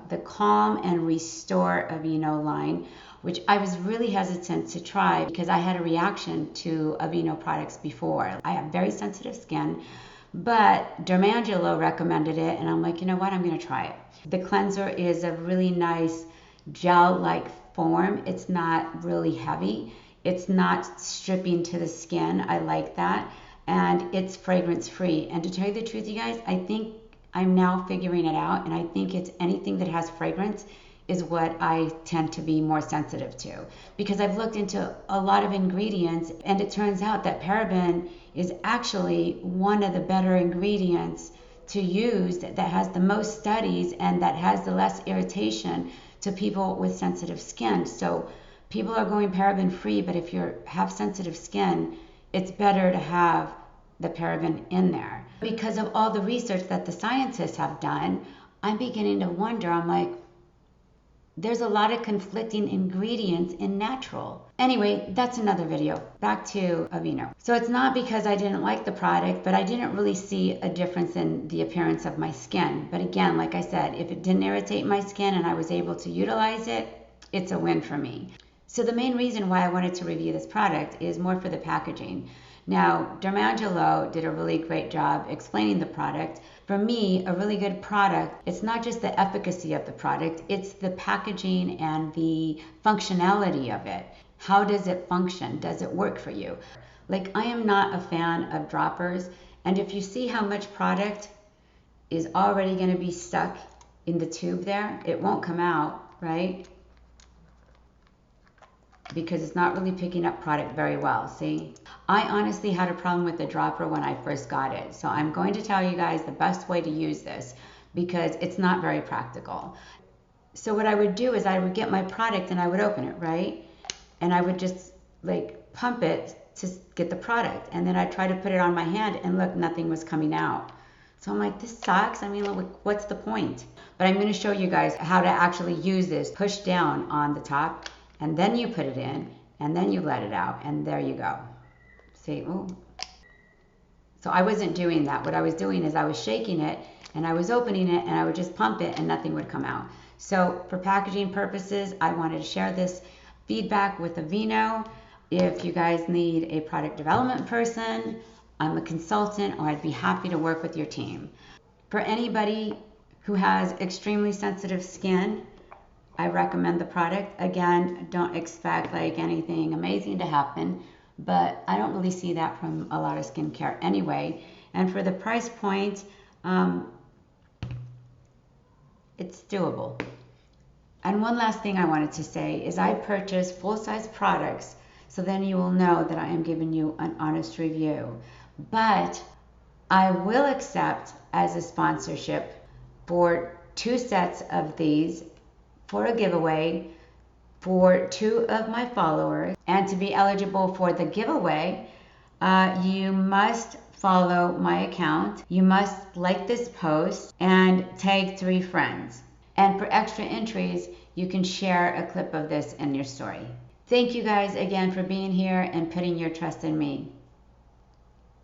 the Calm and Restore Aveeno line, which I was really hesitant to try because I had a reaction to Aveeno products before. I have very sensitive skin, but Dermangelo recommended it, and I'm like, you know what, I'm gonna try it. The cleanser is a really nice gel-like form. It's not really heavy. It's not stripping to the skin. I like that. And it's fragrance free. And to tell you the truth, you guys, I think I'm now figuring it out, and I think it's anything that has fragrance is what I tend to be more sensitive to, because I've looked into a lot of ingredients, and it turns out that paraben is actually one of the better ingredients to use that has the most studies and that has the less irritation to people with sensitive skin. So people are going paraben free, but if you have sensitive skin, it's better to have the paraben in there. Because of all the research that the scientists have done, I'm beginning to wonder, I'm like, there's a lot of conflicting ingredients in natural. Anyway, that's another video. Back to Aveeno. So it's not because I didn't like the product, but I didn't really see a difference in the appearance of my skin. But again, like I said, if it didn't irritate my skin and I was able to utilize it, it's a win for me. So the main reason why I wanted to review this product is more for the packaging. Now, Dermangelo did a really great job explaining the product. For me, a really good product, it's not just the efficacy of the product, it's the packaging and the functionality of it. How does it function? Does it work for you? Like, I am not a fan of droppers, and if you see how much product is already going to be stuck in the tube there, it won't come out, right? Because it's not really picking up product very well, see? I honestly had a problem with the dropper when I first got it. So I'm going to tell you guys the best way to use this because it's not very practical. So what I would do is I would get my product and I would open it, right? And I would just like pump it to get the product. And then I'd try to put it on my hand and look, nothing was coming out. So I'm like, this sucks. I mean, look, what's the point? But I'm going to show you guys how to actually use this. Push down on the top, and then you put it in, and then you let it out, and there you go. See, ooh. So I wasn't doing that. What I was doing is I was shaking it, and I was opening it, and I would just pump it, and nothing would come out. So for packaging purposes, I wanted to share this feedback with Aveeno. If you guys need a product development person, I'm a consultant, or I'd be happy to work with your team. For anybody who has extremely sensitive skin, I recommend the product. Again, don't expect like anything amazing to happen, but I don't really see that from a lot of skincare anyway. And for the price point, it's doable. And one last thing I wanted to say is I purchase full-size products, so then you will know that I am giving you an honest review. But I will accept as a sponsorship for 2 sets of these for a giveaway for 2 of my followers. And to be eligible for the giveaway, you must follow my account. You must like this post and tag 3 friends. And for extra entries, you can share a clip of this in your story. Thank you guys again for being here and putting your trust in me.